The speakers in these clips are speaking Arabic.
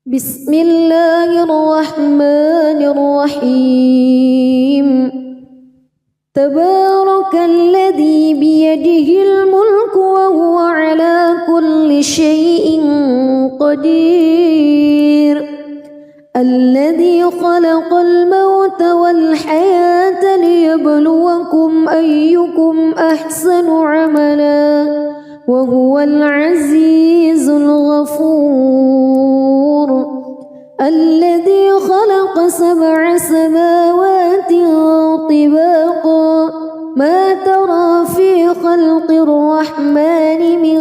بسم الله الرحمن الرحيم تبارك الذي بيده الملك وهو على كل شيء قدير الذي خلق الموت والحياة ليبلوكم أيكم أحسن عملا وهو العزيز الغفور الذي خلق 7 سماوات طباقا ما ترى في خلق الرحمن من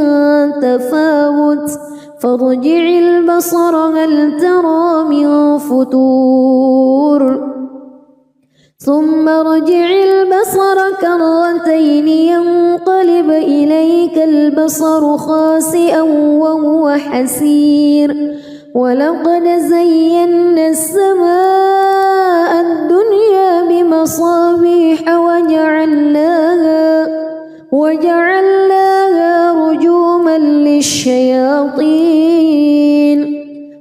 تفاوت فارجع البصر هل ترى من فتور ثم ارجع البصر كرتين ينقلب إليك البصر خاسئا وهو حسير ولقد زينا السماء الدنيا بمصابيح وجعلناها رجوما للشياطين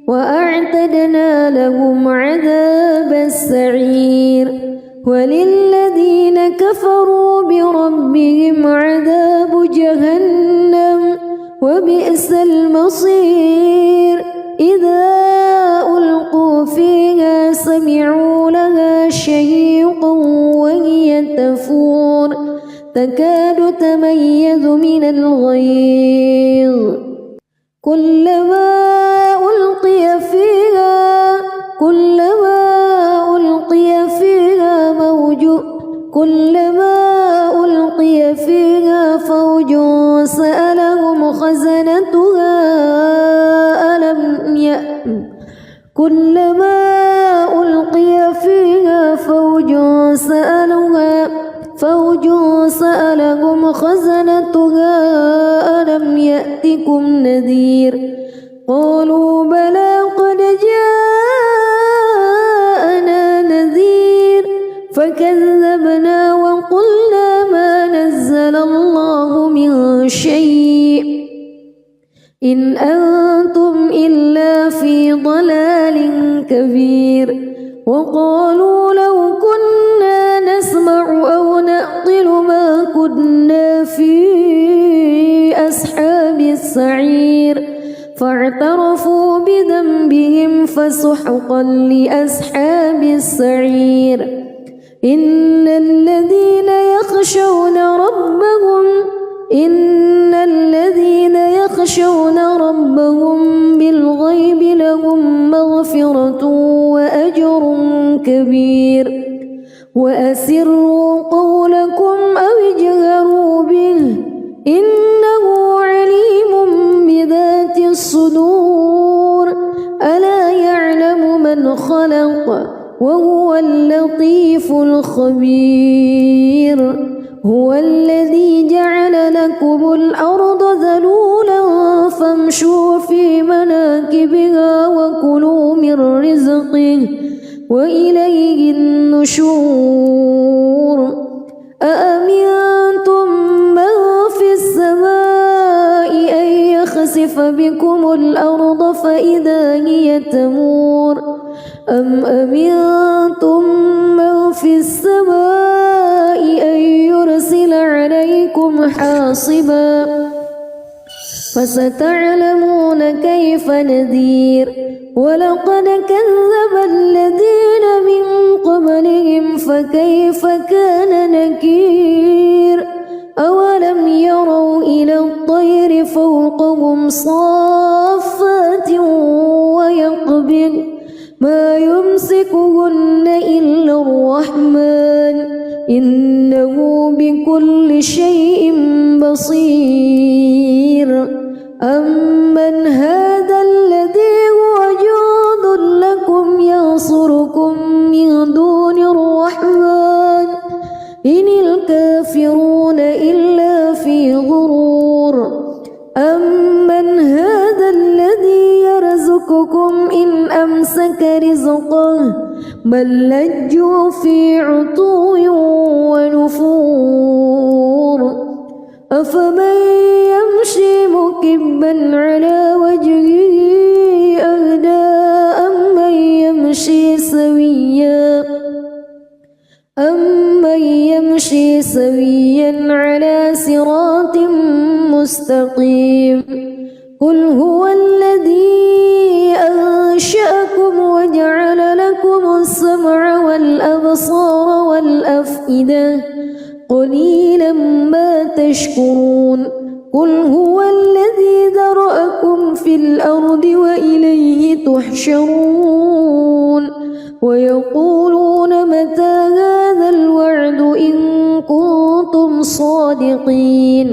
وأعتدنا لهم عذاب السعير وللذين كفروا بربهم عذاب جهنم وبئس المصير إذا ألقوا فيها سمعوا لها شهيقا وهي تفور تكاد تميز من الغيظ كلما ألقي فيها فوج سألهم خزنتها ألم يأتكم نذير قالوا بلى قد جاءنا نذير فكذبنا وقلنا ما نزل الله من شيء إن أنتم إلا في ضلال كبير وقالوا لو كنا نسمع أو نعقل ما كنا في أصحاب السعير فاعترفوا بذنبهم فسحقا لأصحاب السعير إن الذين يخشون ربهم بالغيب لهم مغفرة وأجر كبير وأسروا قولكم أو اجهروا به إنه عليم بذات الصدور ألا يعلم من خلق وهو اللطيف الخبير هو الذي جعل لكم الأرض ذلولا فامشوا في مناكبها وكلوا من رزقه وإليه النشور أأمنتم من في السماء أن يخسف بكم الأرض فإذا هي تمور أم أمنتم من في السماء أن يرسل عليكم حاصبا فستعلمون كيف نذير ولقد كذب الذين من قبلهم فكيف كان نكير أولم يروا إلى الطير فوقهم صافات ويقبض ما يمسكهن إلا الرحمن إنه بكل شيء بصير أمن هذا الذي هو جند لكم ينصركم من دون الرحمن إن الكافرون إلا في غرور أمن هذا الذي يرزقكم إن أمسك رزقه بل لجوا في عتو ونفور أفمن يمشي مكبا على وجهه أهدى سويا على صراط مستقيم قل هو الذي أنشأكم وجعل لكم السمع والأبصار والأفئدة قليلا ما تشكرون قل هو الذي ذرأكم في الأرض وإليه تحشرون ويقولون متى هذا الوعد إن كنتم صادقين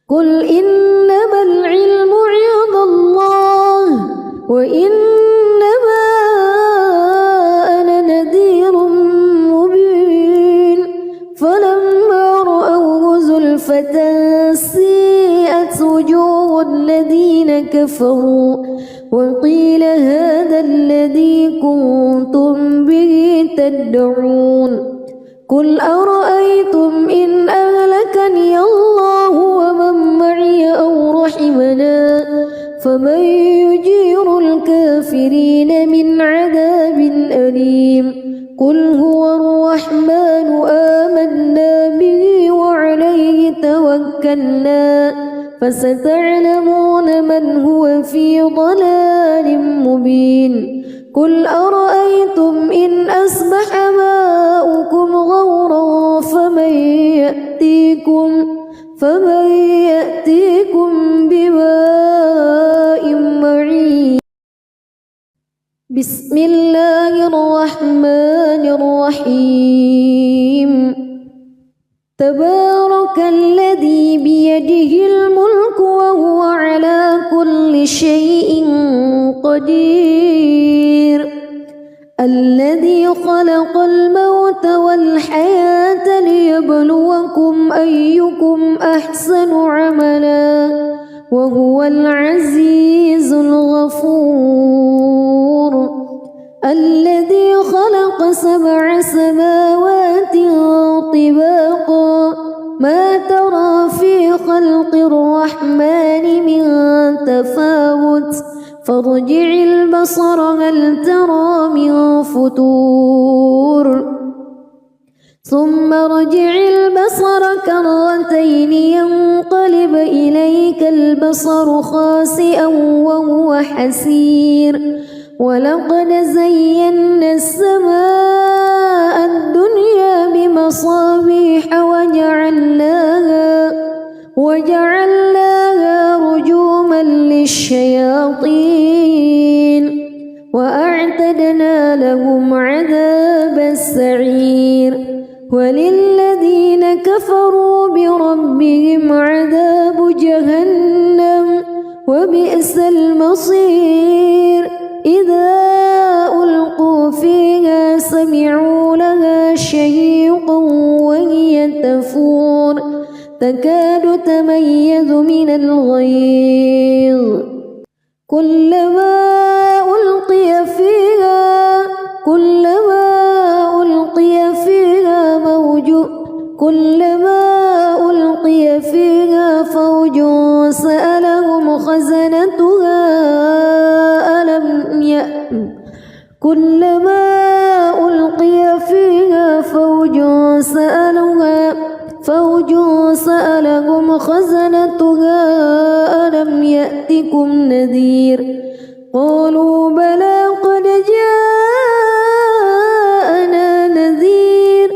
قل إنما العلم عند الله وإنما أنا نذير مبين فلما رأوه زلفة سيئت وجوه الذين كفروا وقيل هذا الذي كنتم به تدعون قل أرأيتم إن أهلكني الله ومن معي أو رحمنا فمن يجير الكافرين من عذاب أليم قل هو الرحمن آمنا به وعليه توكلنا فستعلمون من هو في ضلال مبين قل أرأيتم إن أصبح ماؤكم غورا فمن يأتيكم بماء معين بسم الله الرحمن الرحيم تبارك الذي بيده الملك وهو على كل شيء قدير الذي خلق الموت والحياة ليبلوكم أيكم أحسن عملا وهو العزيز الغفور الذي خلق 7 سماوات طباقا ما ترى في خلق الرحمن من تفاوت فارجع البصر هل ترى من فطور ثم ارجع البصر كرتين ينقلب إليك البصر خاسئا وهو حسير ولقد زينا السماء الدنيا بمصابيح وجعلناها رجوما للشياطين وأعتدنا لهم عذاب السعير وللذين كفروا بربهم عذاب جهنم وبئس المصير إذا ألقوا فيها سمعوا لها شهيقا وهي تفور تكاد تميز من الغيظ كلما ألقي فيها فوج سألهم خزنتها كلما ألقي فيها فوج سألهم خزنتها ألم يأتكم نذير قالوا بلى قد جاءنا نذير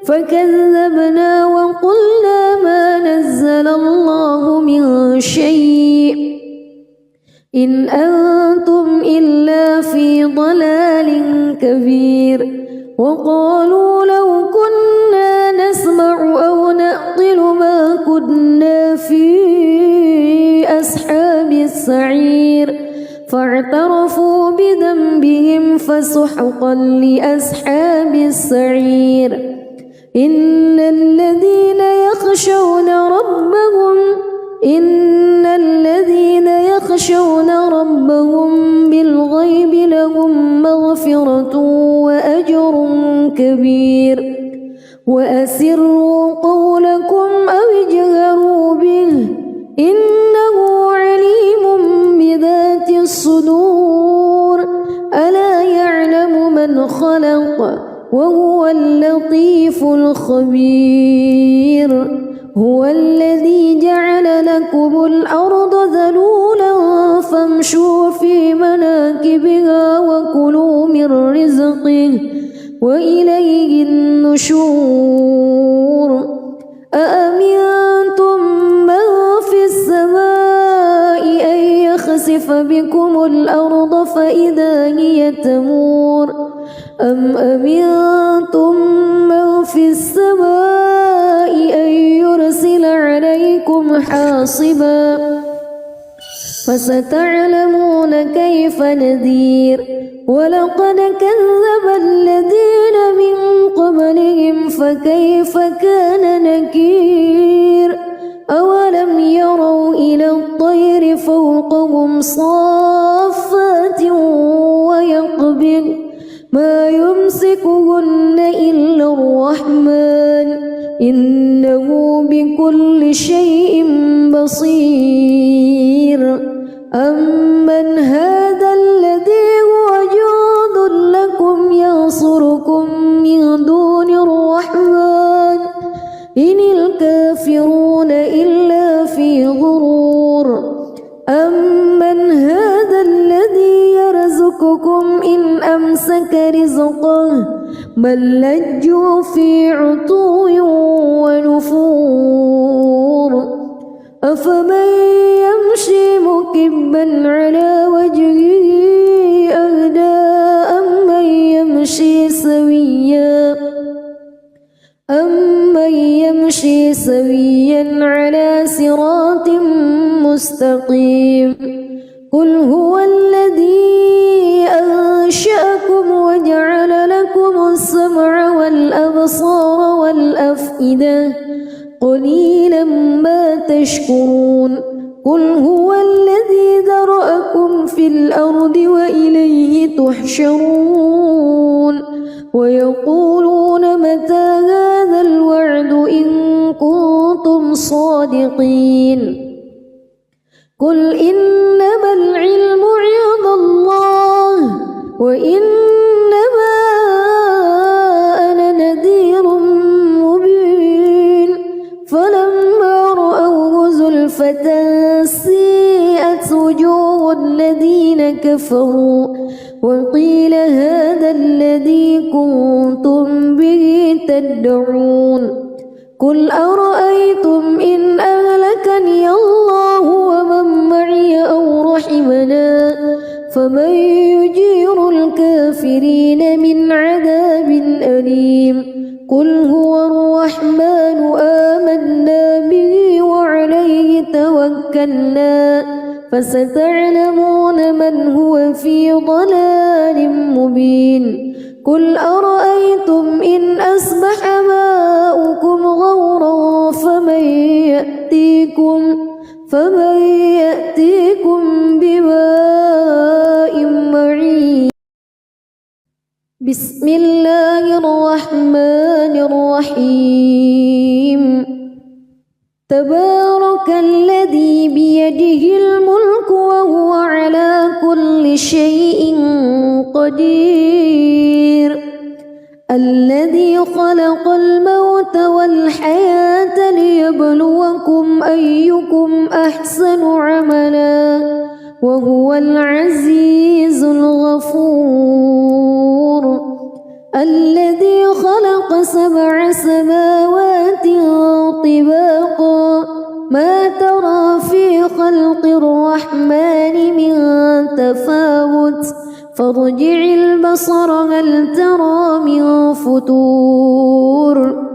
فكذبنا وقلنا ما نزل الله من شيء إن أنتم إلا في ضلال كبير وقالوا لو كنا نسمع أو نعقل ما كنا في أصحاب السعير فاعترفوا بذنبهم فسحقا لأصحاب السعير إن الذين يخشون ربهم بالغيب لهم مغفرة وأجر كبير وأسروا قولكم أو اجهروا به إنه عليم بذات الصدور ألا يعلم من خلق وهو اللطيف الخبير هو الذي جعل لكم الأرض ذلولا فامشوا في مناكبها وكلوا من رزقه وإليه النشور أأمنتم من في السماء أن يخسف بكم الأرض فإذا هي تمور أم أمنتم من في السماء أن يرسل عليكم حاصبا فستعلمون كيف نذير ولقد كذب الذين من قبلهم فكيف كان نكير أولم يروا إلى الطير فوقهم صافات ويقبض ما يمسكهن إلا الرحمن إنه بكل شيء بصير أمن هذا الذي هو جند لكم ينصركم من دون الرحمن إن الكافرون إلا في غرور أمن هذا الذي يرزقكم إن أمسك رزقه بل لجوا في عتو ونفور أفمن يمشي مكبا على وجهه أهدى أمن يمشي سويا على صراط مستقيم قل هو الذي أنشأكم وجعل لكم السمع والأبصار والأفئدة قليلا ما تشكرون قل هو الذي ذرأكم في الأرض وإليه تحشرون ويقولون متى هذا الوعد إن كنتم صادقين قل إنما العلم عند الله وإنما أنا نذير مبين فلما رأوه زلفة سيئت وجوه الذين كفروا وقيل هذا الذي كنتم به تدعون قل أرأيتم إن أهلكني الله ومن معي أو رحمنا فمن يجير الكافرين من عذاب أليم قل هو الرحمن آمنا به وعليه توكلنا فستعلمون من هو في ضلال مبين قل أرأيتم إن أصبح ماؤكم غورا فمن يأتيكم بماء معين بسم الله الرحمن الرحيم تبارك الذي بيده الملك وهو على كل شيء قدير الذي خلق الموت والحياة ليبلوكم أيكم أحسن عملا وهو العزيز الغفور الذي خلق 7 سماوات طباقا ما ترى في خلق الرحمن من تفاوت فارجع البصر هل ترى من فتور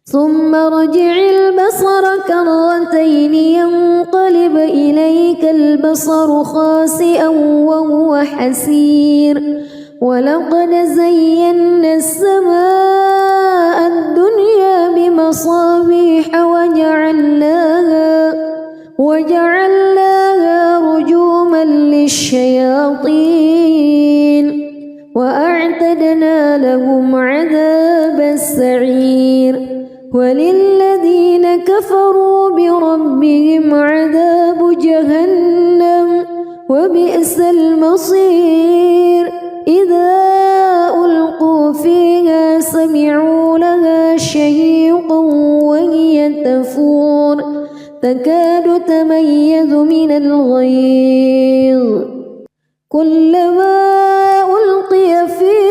ثم ارجع البصر كرتين ينقلب إليك البصر خاسئا وهو حسير ولقد زينا السماء الدنيا بمصابيح وجعلناها رجوما للشياطين وأعتدنا لهم عذاب السعير وللذين كفروا بربهم عذاب جهنم وبئس المصير إذا ألقوا فيها من الغيظ كلما ألقي فيها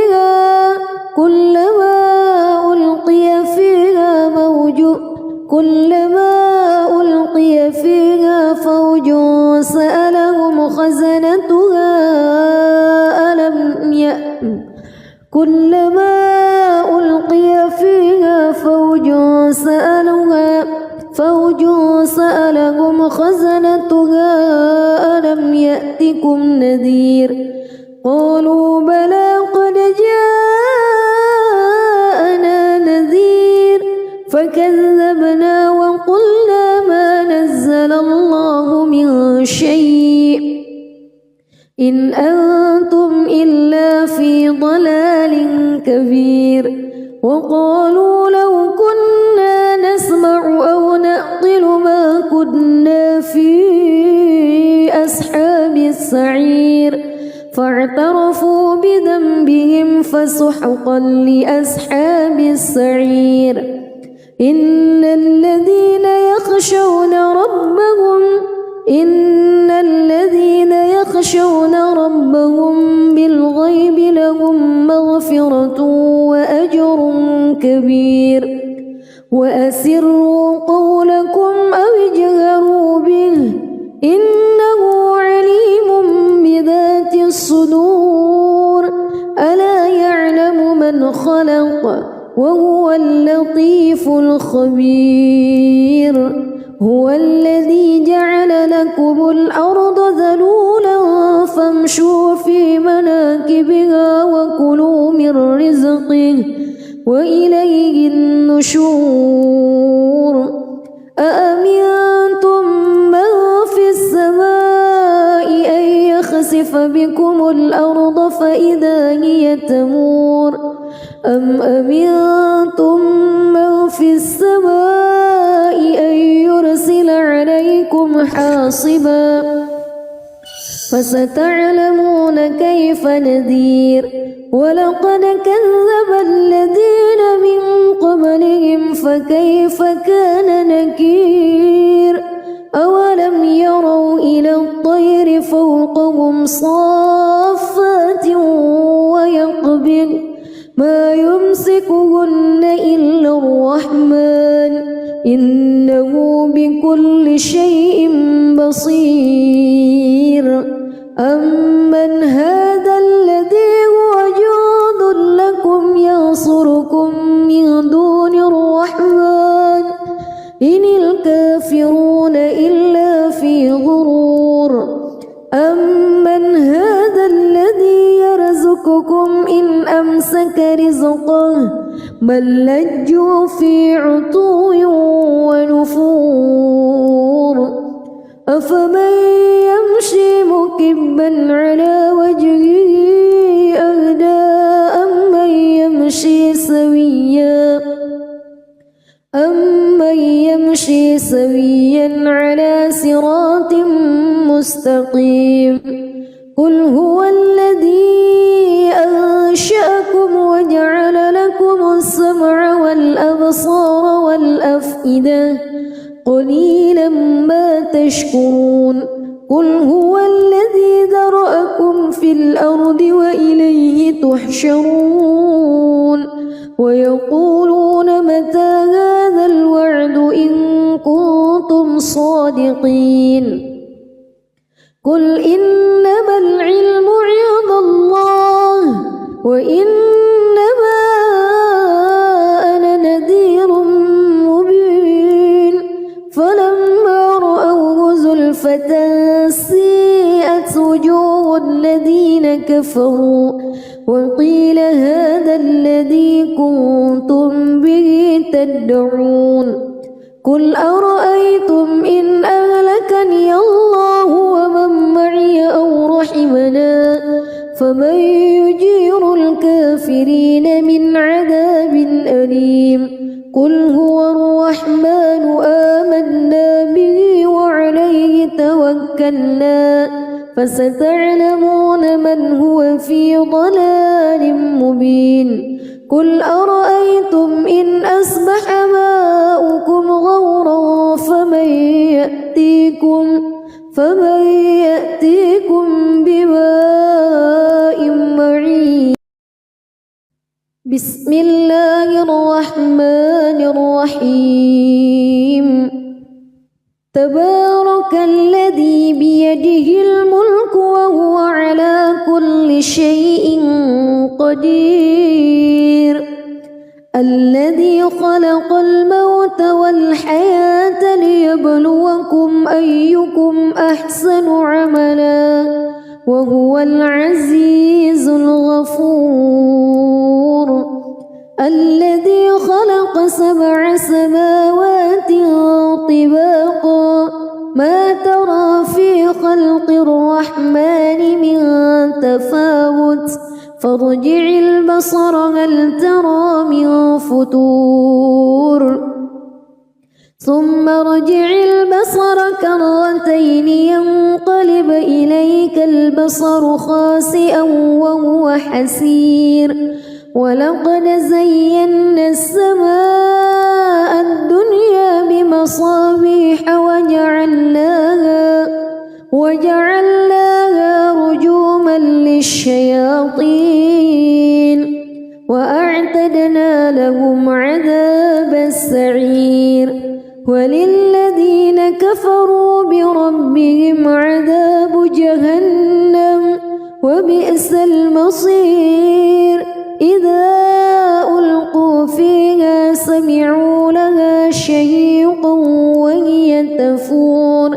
فوج سألهم خزنتها ألم يأتكم نذير قالوا بلى قد جاءنا نذير فكذبنا وقلنا ما نزل الله من شيء إن أنتم إلا في ضلال كبير وقالوا لو كنا نسمع أو نعقل ما كنا في أصحاب السعير فاعترفوا بذنبهم فسحقا لأصحاب السعير إن الذين يخشون ربهم بالغيب لهم مغفرة وأجر كبير وأسروا قولكم أو اجهروا به إنه عليم بذات الصدور ألا يعلم من خلق وهو اللطيف الخبير هو الذي جعل لكم الأرض ذلولا فامشوا في مناكبها وكلوا من رزقه وإليه النشور أأمنتم من في السماء أن يخسف بكم الأرض فإذا هي تمور أم أمنتم من في السماء أن يرسل عليكم حاصبا فستعلمون كيف نذير ولقد كذب الذين من قبلهم فكيف كان نكير أولم يروا إلى الطير فوقهم صافات ويقبض ما يمسكهن إلا الرحمن إنه بكل شيء بصير أمن هذا الذي هو جند لكم ينصركم من دون الرحمن إن الكافرون إلا في غرور أمن هذا الذي يرزقكم إن أمسك رزقه بل لجوا في عتو ونفور أفمن يمشي مكبا على وجهه أهدى أمن يمشي سويا على صراط مستقيم قل هو الذي أنشأكم وجعل لكم السمع والأبصار والأفئدة قليلا ما تشكرون قل هو الذي ذرأكم في الأرض وإليه تحشرون ويقولون متى هذا الوعد إن كنتم صادقين قل إنما العلم عند الله وإنما أنا نذير مبين فلما رأوه زلفة سيئت وجوه الذين كفروا وقيل هذا الذي كنتم به تدعون قل أرأيتم إن أهلكني الله ومن معي أو رحمنا فمن يجير الكافرين من عذاب أليم قل هو الرحمن آمنا به وعليه توكلنا فستعلمون من هو في ضلال مبين قل أرأيتم إن أصبح ماؤكم غورا فمن يأتيكم بماء معين. بسم الله الرحمن الرحيم. تبارك الذي بيده الملك وهو على كل شيء قدير. الذي خلق الموت والحياة ليبلوكم أيكم أحسن عملا وهو العزيز الغفور. الذي خلق 7 سماوات طباقا ما ترى في خلق الرحمن من تفاوت فارجع البصر هل ترى من فطور ثم ارجع البصر كرتين ينقلب إليك البصر خاسئا وهو حسير. ولقد زينا السماء الدنيا بمصابيح وجعلناها رجوما للشياطين وأعتدنا لهم عذاب السعير. وللذين كفروا بربهم عذاب جهنم وبئس المصير. إذا ألقوا فيها سمعوا لها شهيقا وهي تفور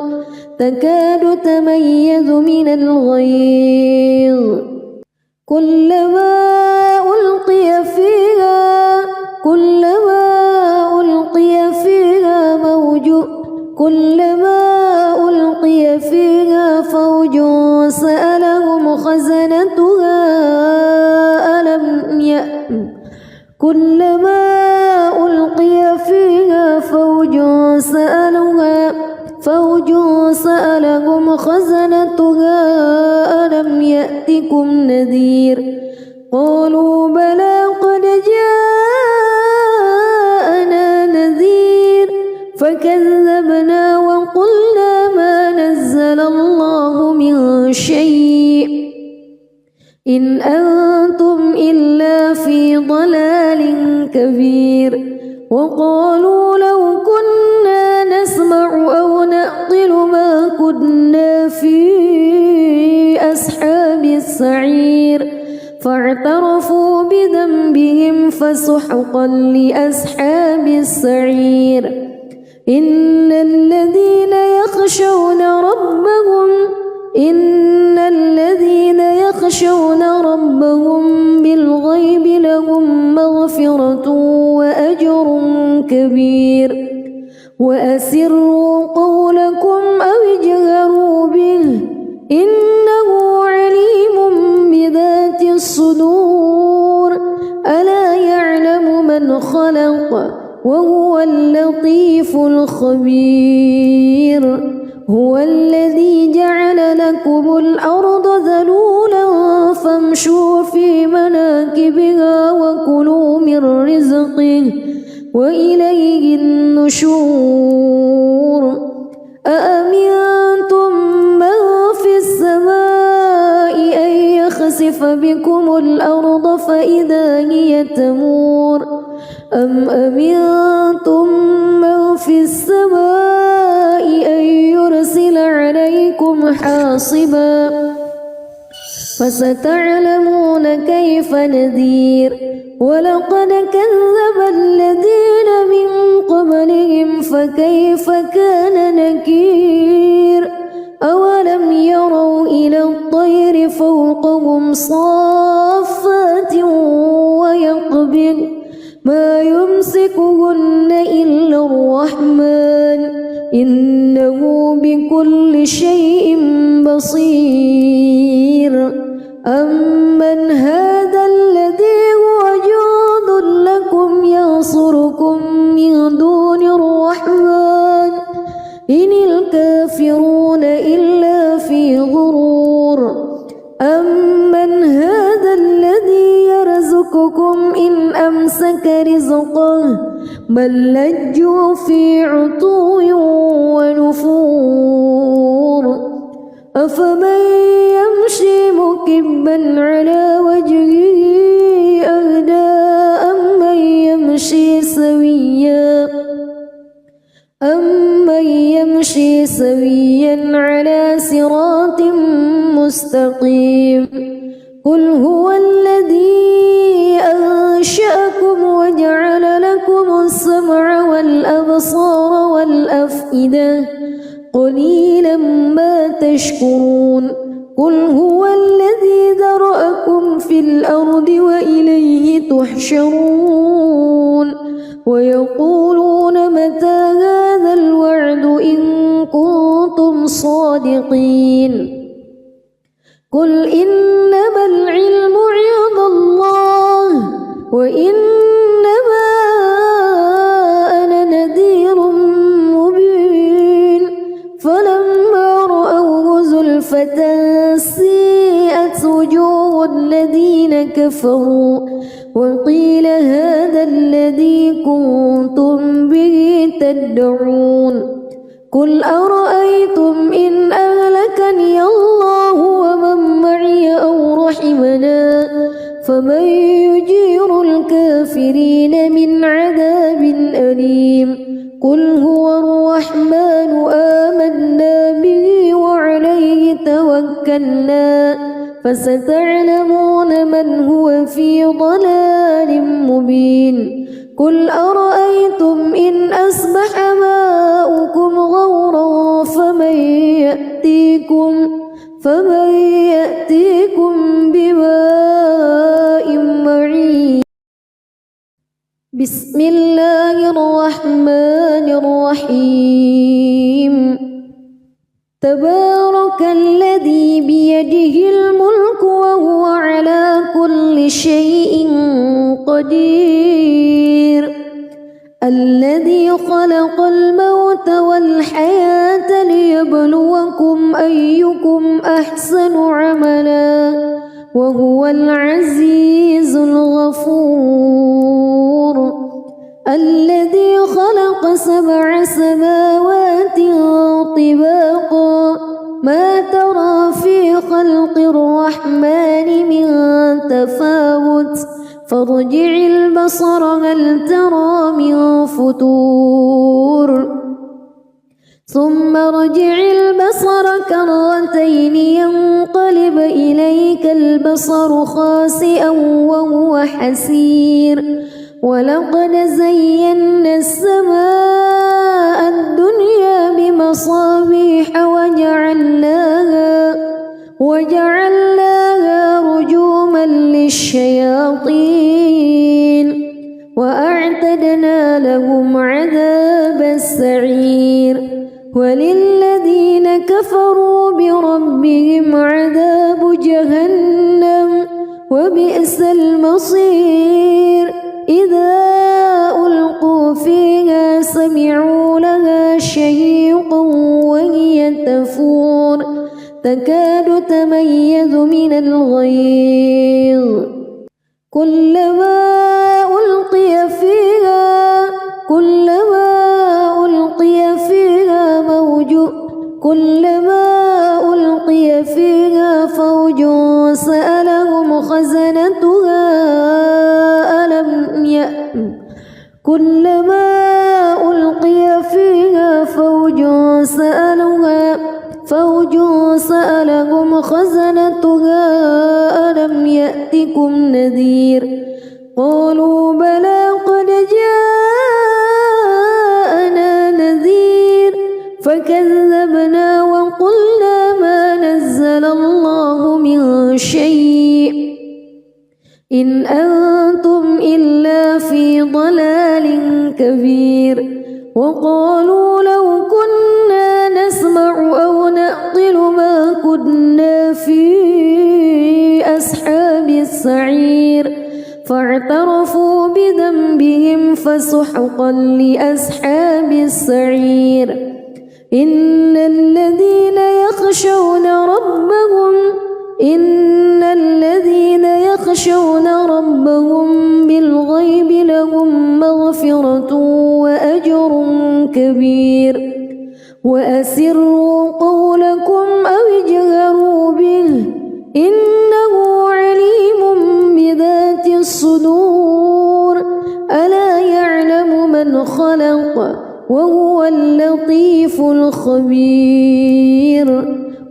تكاد تميز من الغيظ. كلما ألقي فيها فوج سألهم خزنتها ألم يأتكم نذير. قالوا بلى قد جاءنا نذير فكذبنا وقلنا ما نزل الله من شيء إن أنتم إلا في ضلال كبير. وقالوا لو كنا نسمع أو نعقل ما كنا في أصحاب السعير فاعترفوا بذنبهم فسحقا لأصحاب السعير. إن الذين يخشون ربهم بالغيب لهم مغفرة وأجر كبير. وأسروا قولكم أو اجهروا به إنه عليم بذات الصدور. ألا يعلم من خلق وهو اللطيف الخبير. هو الذي جعل لكم الأرض ذلولا فامشوا في مناكبها وكلوا من رزقه وإليه النشور. أأمنتم من في السماء أن يخسف بكم الأرض فإذا هي تمور أم أمنتم من في السماء أن يرسل عليكم حاصبا فستعلمون كيف نذير. ولقد كذب الذين من قبلهم فكيف كان نكير. أولم يروا إلى الطير فوقهم صافات ويقبض ما يمسكهن إلا الرحمن إنه بكل شيء بصير. أمن هذا الذي هو جند لكم ينصركم من دون الرحمن إن الكافرون إلا في غرور. أمن هذا الذي يرزقكم إن أمسك رزقه بل لجوا في عتو ونفور. أفمن يمشي مكبا على وجهه أهدى أمن يمشي سويا على صراط مستقيم قل هو الذي أنشأكم وجعل لكم السمع والأبصار والأفئدة قليلا ما تشكرون قل هو الذي ذرأكم في الأرض وإليه تحشرون ويقولون متى هذا الوعد إن كنتم صادقين قل إنما العلم عند الله وإنما أنا نذير مبين فلما رأوه زلفة سيئت وجوه الذين كفروا وقيل هذا الذي كنتم به تدعون قل أرأيتم إن أهلكني الله ومن معي أو رحمنا فمن يجير الكافرين من عذاب أليم قل هو الرحمن آمنا به وعليه توكلنا فستعلمون من هو في ضلال مبين قل أرأيتم إن أصبح ماؤكم غورا فمن يأتيكم بماء معين بسم الله الرحمن الرحيم تبارك الذي بيده الملك وهو على كل شيء قدير الذي خلق الموت والحياة ليبلوكم أيكم أحسن عملا وهو العزيز الغفور الذي خلق 7 سماوات طباقا ما ترى في خلق الرحمن من تفاوت فارجع البصر هل ترى من فتور ثم ارجع البصر كرتين ينقلب إليك البصر خاسئا وهو حسير ولقد زينا السماء الدنيا بمصابيح وجعلناها رجوما للشياطين وأعتدنا لهم عذاب السعير وللذين كفروا بربهم عذاب جهنم وبئس المصير إذا ألقوا فيها سمعوا لها شهيقا وهي تفور تكاد تميز من الغيظ كلما ألقي فيها فوج سألهم خزنتها كلما ألقي فيها فوج سألهم خزنتها ألم يأتكم نذير قالوا بلى قد جاءنا نذير فكذبنا وقلنا ما نزل الله من شيء إن أنتم إلا في ضلال كبير وقالوا لو كنا نسمع أو نعقل ما كنا في أصحاب السعير فاعترفوا بذنبهم فسحقا لأصحاب السعير إن الذين يخشون ربهم بالغيب لهم مغفرة وأجر كبير وأسروا قولكم أو اجهروا وهو اللطيف الخبير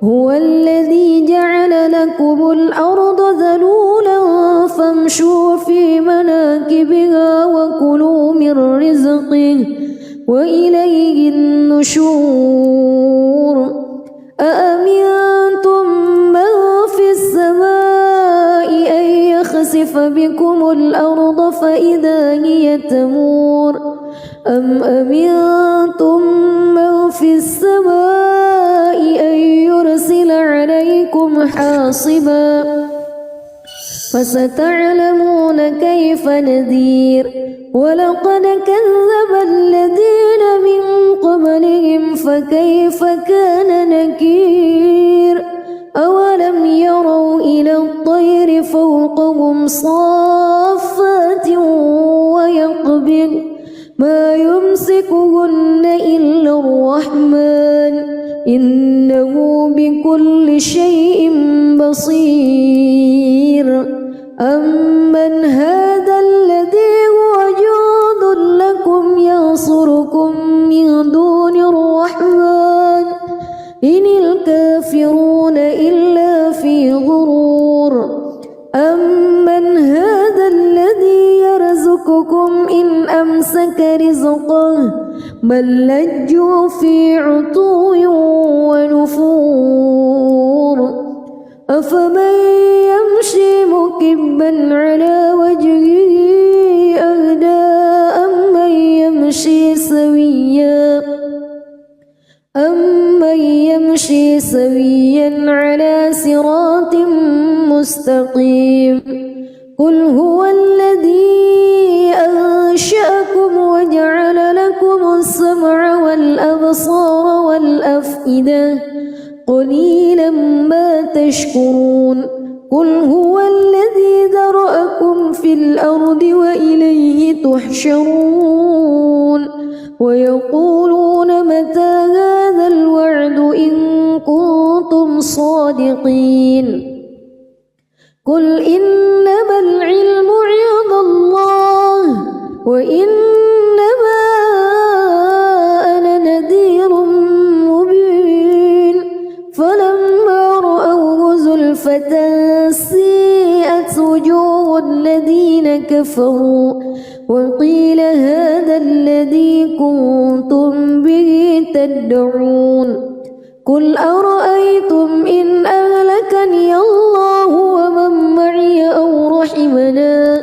هو الذي جعل لكم الأرض ذلولا فامشوا في مناكبها وكلوا من رزقه وإليه النشور أأمنتم من في السماء أن يخسف بكم الأرض فإذا هي تمور أم أمنتم من في السماء أن يرسل عليكم حاصبا فستعلمون كيف نذير ولقد كذب الذين من قبلهم فكيف كان نكير أولم يروا إلى الطير فوقهم صافات ويقبض ما يمسكهن إلا الرحمن إنه بكل شيء بصير أمن هذا الذي هو جند لكم ينصركم من دون الرحمن إن الكافرون إلا في غرور أمن هذا الذي يرزقكم إن أمسك رزقه بل لجوا في عتو ونفور أفمن يمشي مكبا على وجهه أهدى أمن يمشي سويا على صراط مستقيم قل هو الذي أنشأكم وجعل لكم السمع والأبصار والأفئدة قليلا ما تشكرون قل هو الذي ذرأكم في الأرض وإليه تحشرون ويقولون متى هذا الوعد إن كنتم صادقين قل إنما العلم عند الله وإنما أنا نذير مبين فلما رأوه زلفة سيئت وجوه الذين كفروا وقيل هذا الذي كنتم به تدعون قل أرأيتم إن أهلكني الله ومن معي أو رحمنا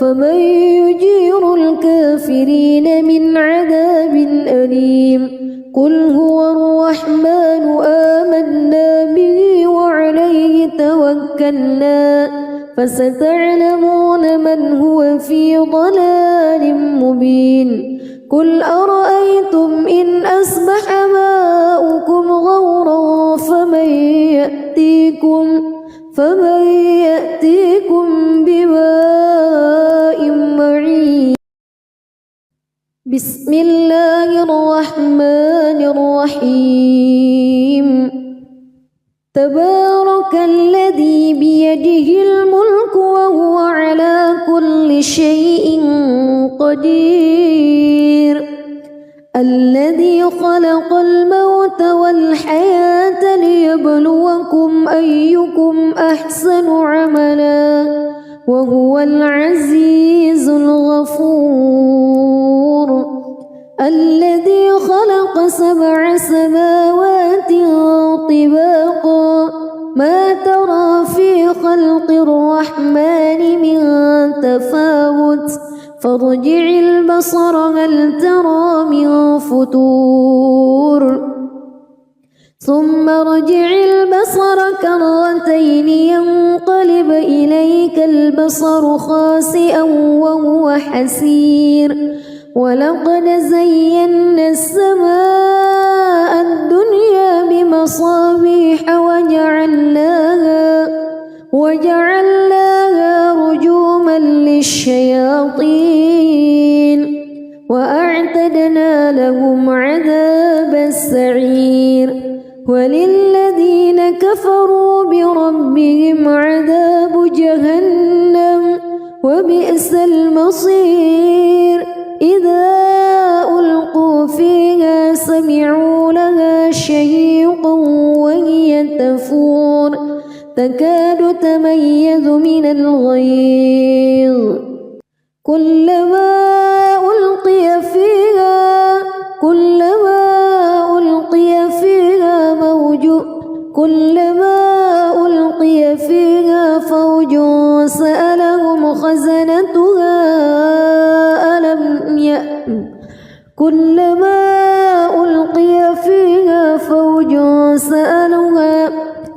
فمن يجير الكافرين من عذاب أليم قل هو الرحمن آمنا به وعليه توكلنا فستعلمون من هو في ضلال مبين قل أرأيتم إن أصبح ماؤكم غورا فمن يأتيكم بماء معين بسم الله الرحمن الرحيم تبارك الذي بيده الملك وهو على كل شيء قدير الذي خلق الموت والحياة ليبلوكم أيكم أحسن عملا وهو العزيز الغفور الذي خلق 7 سماوات طباقا ما ترى في خلق الرحمن من تفاوت فارجع البصر هل ترى من فتور ثم ارجع البصر كرتين ينقلب إليك البصر خاسئا وهو حسير ولقد زينا السماء الدنيا بمصابيح وجعلناها رجوما للشياطين وأعتدنا لهم عذاب السعير وللذين كفروا بربهم عذاب جهنم وبئس المصير إذا ألقوا فيها يتميز من الغيظ كلما ألقي فيها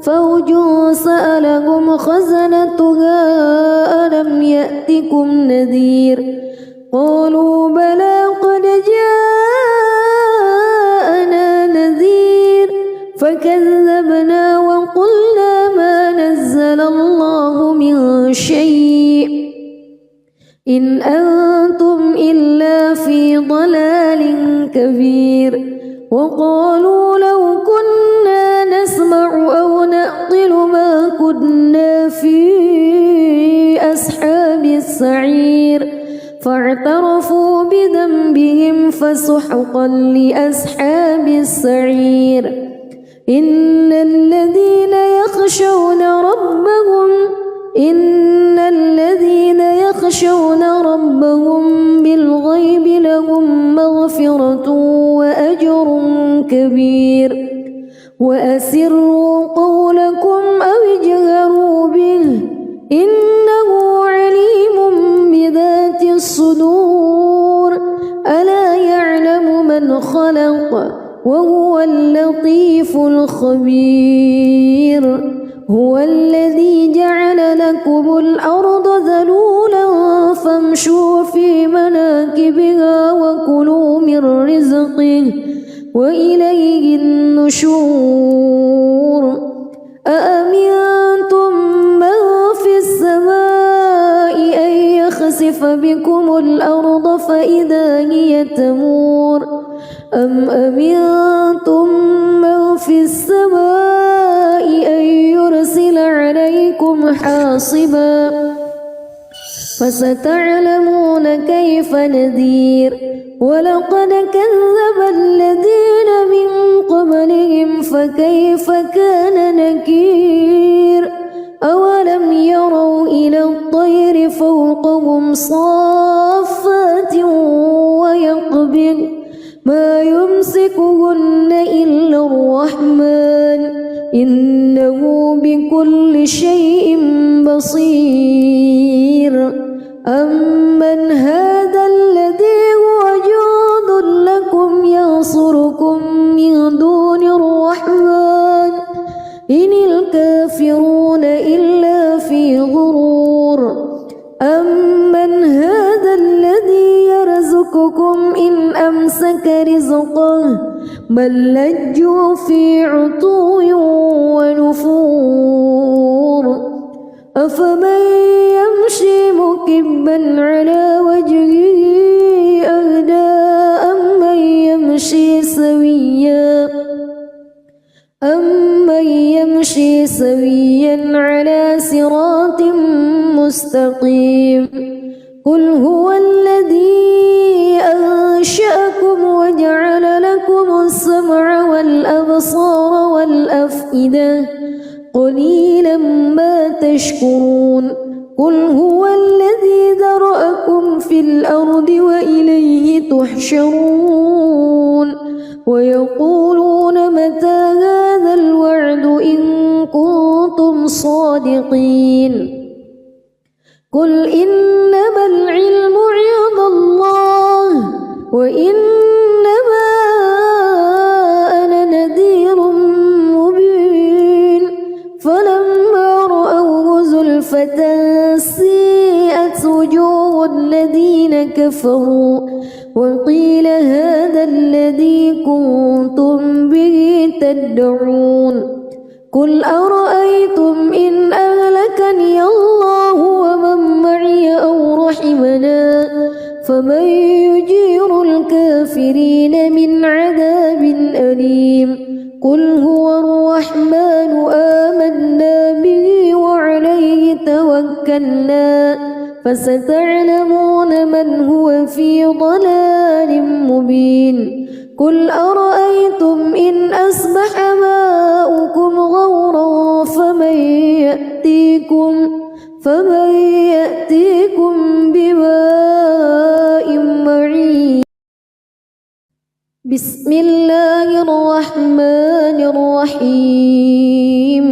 فوج سألهم خزنتها ألم يأتكم نذير قالوا بلى قد جاءنا نذير فكذبنا وقلنا ما نزل الله من شيء إن أنتم إلا في ضلال كبير وقالوا لو كنا نسمع أو نعقل ما كنا في أصحاب السعير فاعترفوا بذنبهم فسحقا لأصحاب السعير إن الذين يخشون ربهم بالغيب لهم مغفرة وأجر كبير وأسروا قولكم أو اجهروا به إنه عليم بذات الصدور ألا يعلم من خلق وهو اللطيف الخبير هو الذي جعل لكم الأرض ذلولا فامشوا في مناكبها وكلوا من رزقه وإليه النشور أأمنتم من في السماء أن يخسف بكم الأرض فإذا هي تمور أم أمنتم من في السماء أن يرسل عليكم حاصبا فستعلمون كيف نذير ولقد كذب الذين من قبلهم فكيف كان نكير أولم يروا إلى الطير فوقهم صافات ويقبض ما يمسكهن إلا الرحمن إنه بكل شيء بصير أمن هذا الذي هو جند لكم ينصركم من دون الرحمن إن الكافرون إلا في غرور أمن هذا الذي يرزقكم إن أمسك رزقه بل لجوا في عتو ونفور أفمن يمشي مكبا على وجهه أهدى أمن يمشي سويا على صراط مستقيم قل هو الذي أنشأكم وجعل لكم السمع والأبصار والأفئدة قليلا ما تشكرون قل هو الذي ذرأكم في الأرض وإليه تحشرون ويقولون متى هذا الوعد إن كنتم صادقين قل إنما العلم عند الله وإنما أنا نذير مبين فلما رأوه زلفة سيئت وجوه الذين كفروا وقيل هذا الذي كنتم به تدعون قل أرأيتم إن أهلكني الله ومن معي أو رحمنا فمن يجير الكافرين من عذاب أليم قل هو الرحمن آمنا به وعليه توكلنا فستعلمون من هو في ضلال مبين قل أرأيتم إن أصبح ماؤكم غورا فمن بكم فمن يأتيكم بماء معين. بسم الله الرحمن الرحيم.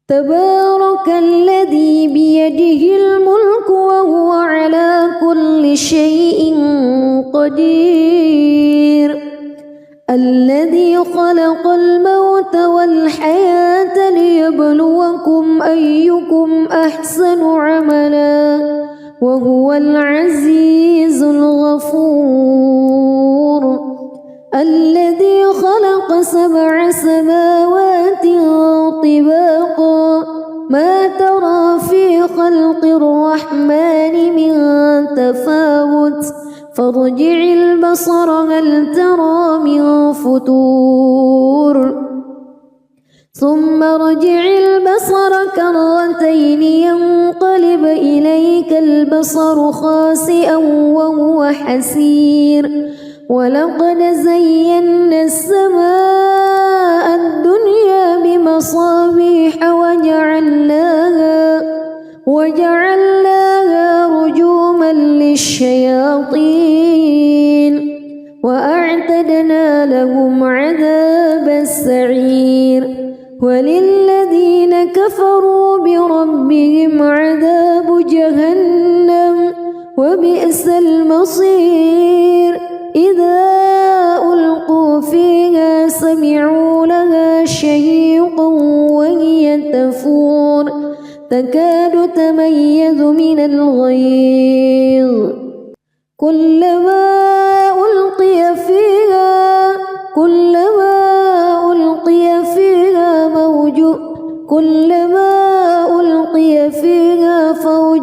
تبارك الذي بيده الملك وهو على كل شيء قدير. الذي خلق الموت والحياة ليبلوكم أيكم أحسن عملا وهو العزيز الغفور. الذي خلق 7 سماوات طباقا ما ترى في خلق الرحمن من تفاوت فارجع البصر هل ترى من فتور ثم ارجع البصر كرتين ينقلب إليك البصر خاسئا وهو حسير. ولقد زينا السماء الدنيا بمصابيح وجعلناها رجوما للشياطين وأعتدنا لهم عذاب السعير. وللذين كفروا بربهم عذاب جهنم وبئس المصير. إذا ألقوا فيها سمعوا لها شهيقا وهي تفور تكاد تميز من الغيظ كلما ألقي فيها فوج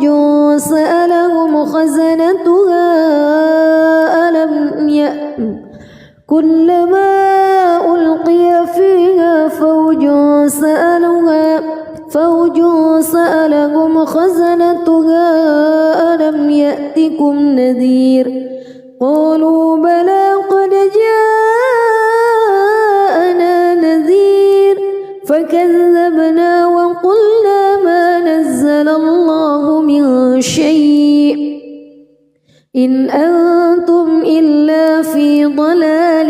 سألهم خزنتها ألم يأتكم نذير قالوا بلى قد جاءنا نذير فكذبنا وقلنا ما نزل الله من شيء إن أنتم إلا في ضلال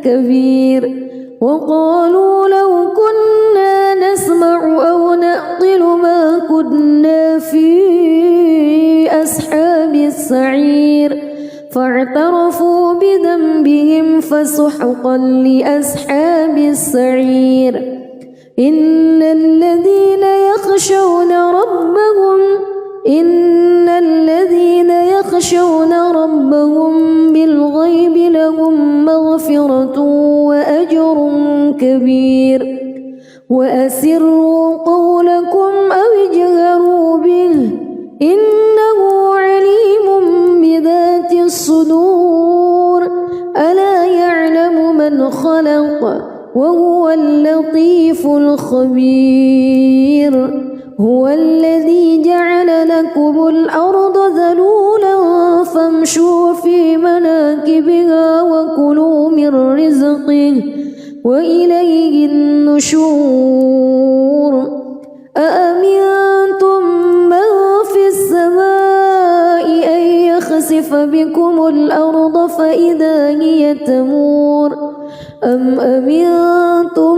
كبير. وقالوا لو كنا نسمع أو نعقل ما كنا في أصحاب السعير فاعترفوا بذنبهم فسحقا لأصحاب السعير. إن الذين يخشون ربهم بالغيب لهم مغفرة وأجر كبير. وأسروا قولكم أو اجهروا به إنه عليم بذات الصدور. ألا يعلم من خلق وهو اللطيف الخبير. هو الذي جعل لكم الأرض ذلولا فامشوا في مناكبها وكلوا من رزقه وإليه النشور. أأمنتم من في السماء أن يخسف بكم الأرض فإذا هي تمور أم أمنتم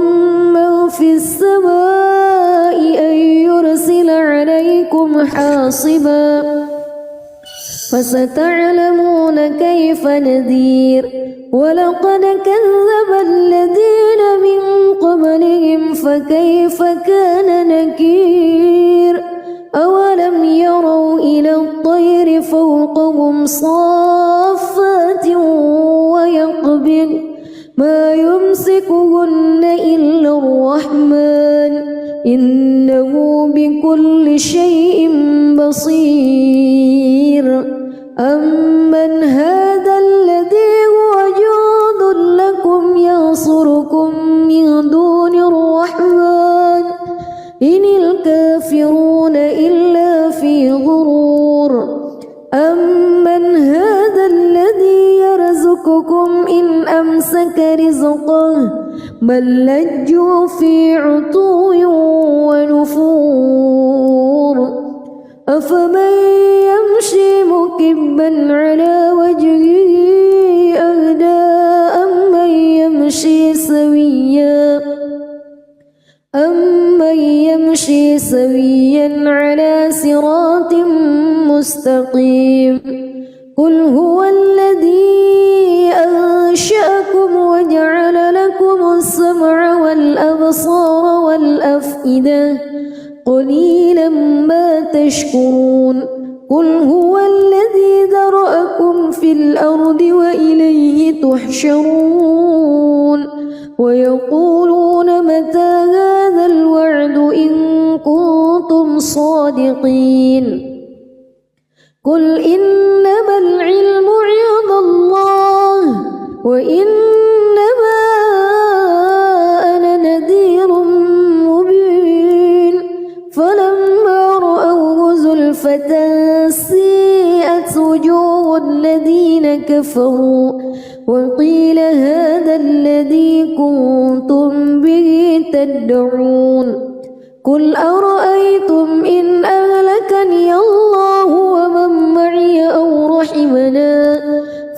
من في السماء أن يرسل عليكم حاصبا فستعلمون كيف نذير. ولقد كذب الذين من قبلهم فكيف كان نكير. أولم يروا إلى الطير فوقهم صافات ويقبض ما يمسكهن إلا الرحمن إنه بكل شيء بصير. أمن هذا الذي هو جند لكم ينصركم من دون الرحمن إن الكافرون إلا في غرور. أمن هذا الذي يرزقكم إن أمسك رزقه بل لجوا في عتو ونفور. أفمن يمشي مكبا على وجهه أهدى أمن يمشي سويا على صراط مستقيم قل هو الذي أنشأكم وجعل لكم السمع والأبصار والأفئدة قليلا ما تشكرون قل هو الذي ذرأكم في الأرض وإليه تحشرون ويقولون متى هذا الوعد إن كنتم صادقين قل إنما العلم عند الله وإنما أنا نذير مبين فلما رأوه زلفة سيئت وجوه الذين كفروا وقيل هذا الذي كنتم به تدعون قل أرأيتم إن أهلكني الله ومن معي أو رحمنا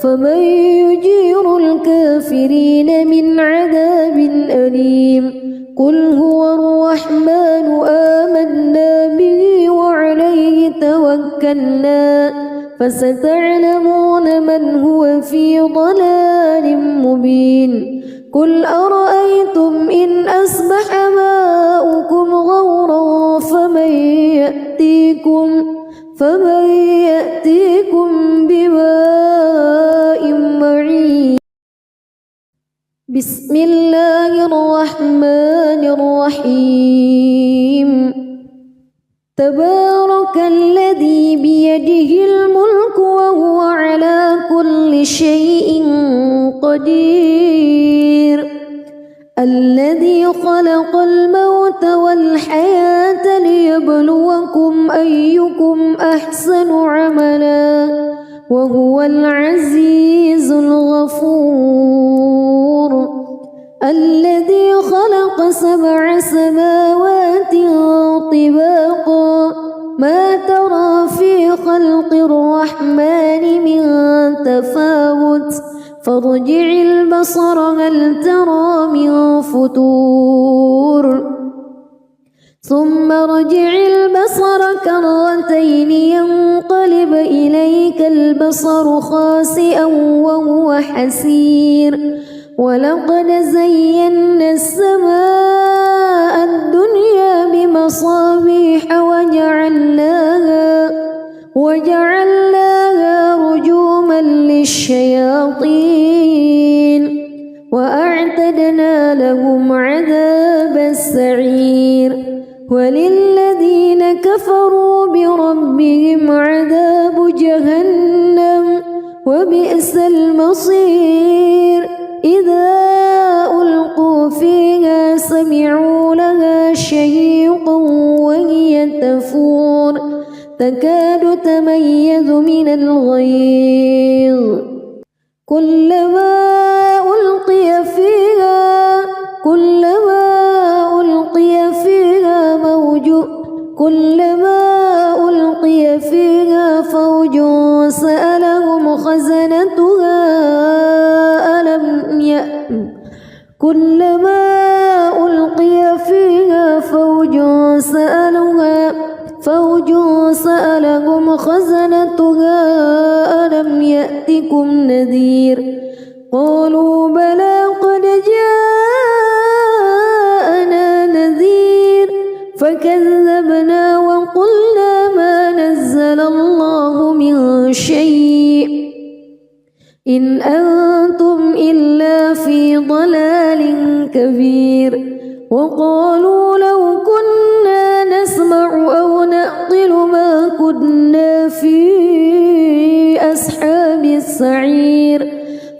فمن يجير الكافرين من عذاب أليم قل هو الرحمن آمنا به وعليه توكلنا فستعلمون من هو في ضلال مبين قل أرأيتم إن أصبح ماؤكم غورا فمن يأتيكم بماء معين بسم الله الرحمن الرحيم تبارك الذي بيده الملك وهو على كل شيء قدير الذي خلق الموت والحياة ليبلوكم أيكم أحسن عملا وهو العزيز الغفور الذي خلق 7 سماوات طباقا ما ترى في خلق الرحمن من تفاوت فارجع البصر هل ترى من فطور ثم ارجع البصر كرتين ينقلب إليك البصر خاسئا وهو حسير ولقد زينا السماء الدنيا بمصابيح وجعلناها رجوما للشياطين وأعتدنا لهم عذاب السعير وللذين كفروا بربهم عذاب جهنم وبئس المصير إذا ألقوا فيها سمعوا لها شهيقا وهي تفور تكاد تميز من الغيظ كلما ألقي فيها فوج سألهم خزنتها كلما ألقي فيها فوج سألهم خزنتها ألم يأتكم نذير قالوا بلى قد جاءنا نذير فكذبنا وقلنا ما نزل الله من شيء إن أنتم إلا في ضلال كبير وقالوا لو كنا نسمع أو نعقل ما كنا في أصحاب السعير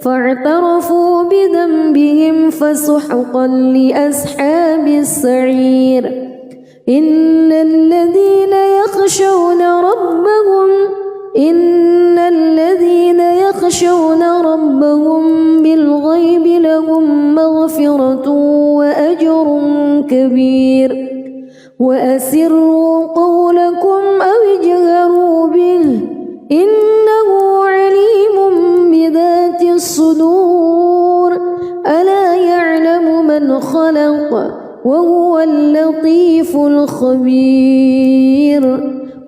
فاعترفوا بذنبهم فسحقا لأصحاب السعير إن الذين يخشون ربهم بالغيب لهم مغفرة وأجر كبير وأسروا قولكم أو اجهروا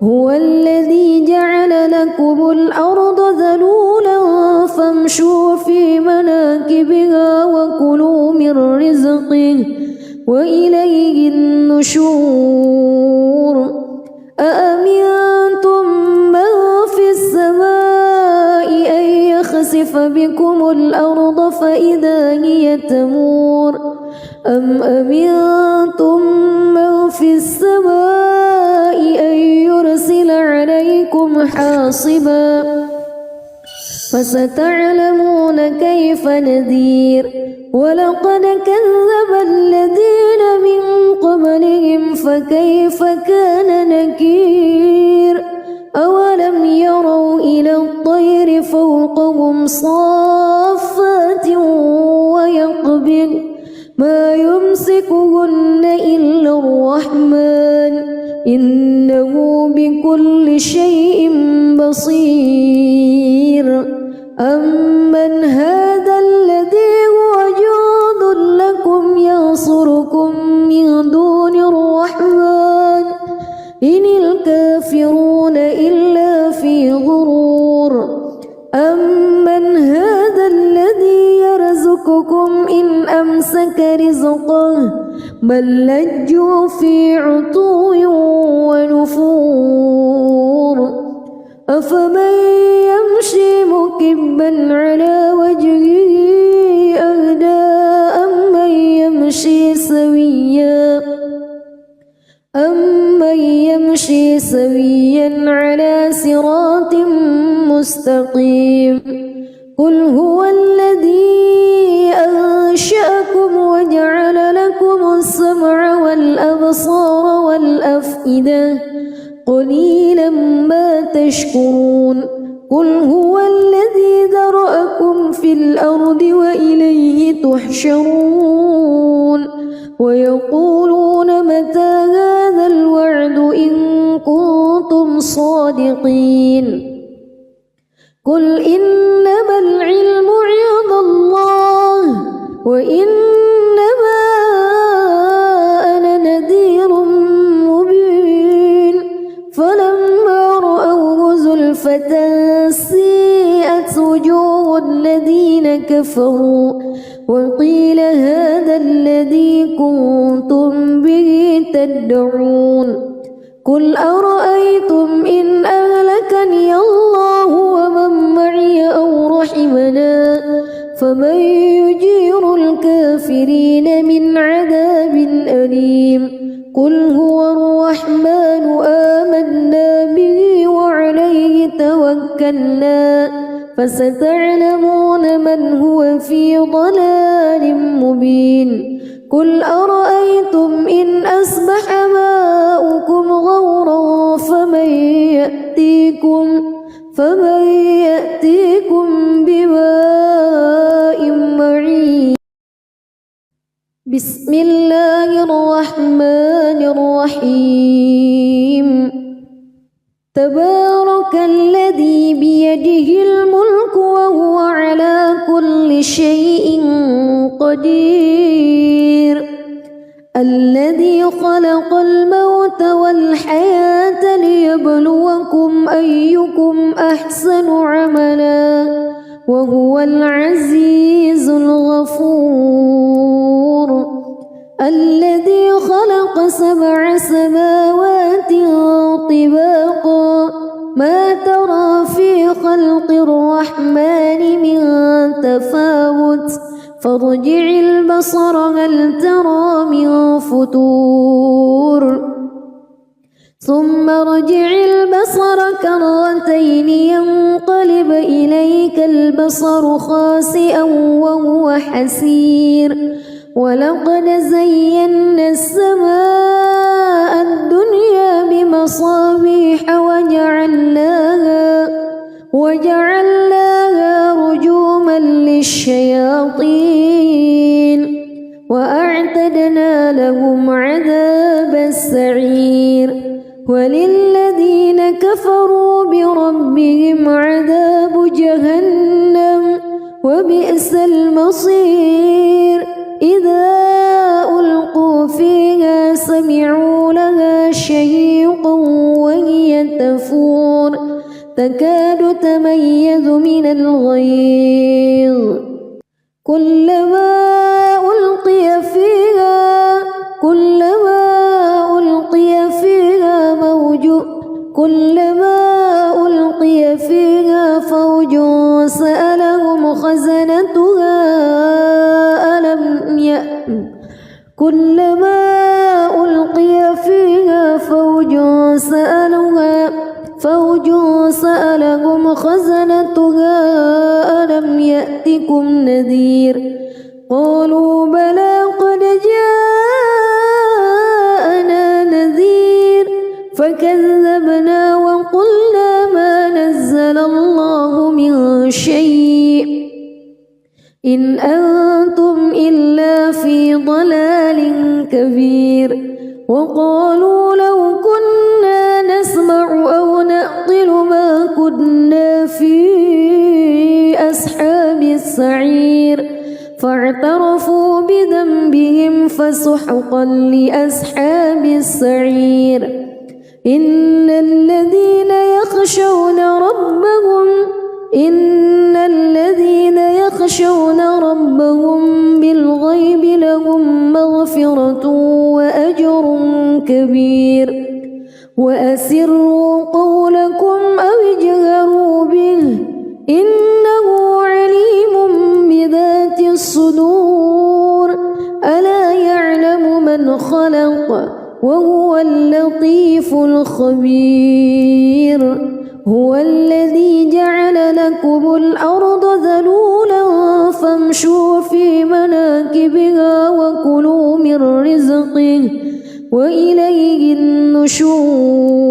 هو الذي جعل لكم الأرض ذلولا فامشوا في مناكبها وكلوا من رزقه وإليه النشور أأمنتم من في السماء أن يخسف بكم الأرض فإذا هي تمور أم أمنتم من في السماء أن يرسل عليكم حاصبا فستعلمون كيف نذير ولقد كذب الذين من قبلهم فكيف كان نكير أولم يروا إلى الطير فوقهم صافات ويقبض ما يمسكهن إلا الرحمن إنه بكل شيء بصير أمن هذا الذي هو جند لكم ينصركم من دون الرحمن إن الكافرون إلا في غرور أمن هذا الذي يرزقكم إن أمسك رزقه بل لجوا في عتو ونفور أفمن يمشي مكبا على وجهه أهدى أمن يمشي سويا على صراط مستقيم قل هو الذي أنشأكم وجعل لكم السمع والأبصار والأفئدة قليلا ما تشكرون قل هو الذي ذرأكم في الأرض وإليه تحشرون ويقولون متى هذا الوعد إن كنتم صادقين قل إنما العلم عند الله وإنما أنا نذير مبين فلما رأوه زلفة سيئت وجوه الذين كفروا وقيل هذا الذي كنتم به تدعون قل أرأيتم إن أهلكني الله ومن معي أو رحمنا فمن يجير الكافرين من عذاب أليم قل هو الرحمن آمنا به وعليه توكلنا فستعلمون من هو في ضلال مبين قل أرأيتم إن أصبح ماؤكم غورا فمن يأتيكم بماء معين بسم الله الرحمن الرحيم تبارك الذي بيده الملك وهو على كل شيء قدير الذي خلق الموت والحياة ليبلوكم أيكم أحسن عملا وهو العزيز الغفور الذي خلق 7 سماوات طباقا ما ترى في خلق الرحمن من تفاوت فارجع البصر هل ترى من فتور ثم ارجع البصر كرتين ينقلب إليك البصر خاسئا وهو حسير ولقد زينا السماء الدنيا بمصابيح وجعلناها رجوما للشياطين وأعتدنا لهم عذاب السعير وللذين كفروا بربهم عذاب جهنم وبئس المصير إذا ألقوا فيها سمعوا لها شهيقا وهي تفور تكاد تميز من الغيظ كلما ألقي فيها فوج سألهم خزنتها ألم يأتكم نذير قالوا بلى قد جاءنا نذير فكذبنا وقلنا ما نزل الله من شيء إن أنتم إلا في ضلال كبير وقالوا لو كنا نسمع أو نعقل ما كنا في أصحاب السعير فاعترفوا بذنبهم فسحقا لأصحاب السعير إن الذين يخشون ربهم بالغيب لهم مغفرة وأجر كبير وأسروا قولكم أو اجهروا به إنه عليم بذات الصدور ألا يعلم من خلق وهو اللطيف الخبير هو الذي جعل لكم الأرض ذلولا فامشوا في مناكبها وكلوا من رزقه وإليه النشور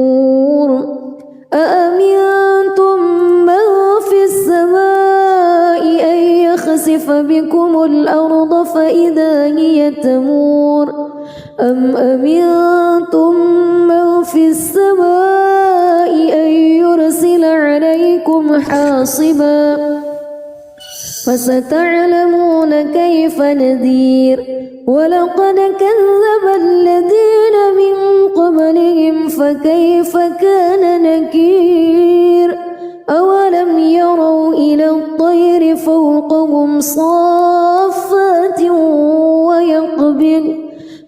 أأمنتم من في السماء أن يخسف بكم الأرض فإذا هي تمور أم أمنتم من في السماء أن يرسل عليكم حاصبا فستعلمون كيف نذير ولقد كذب الذين من قبلهم فكيف كان نكير أولم يروا إلى الطير فوقهم صافات ويقبض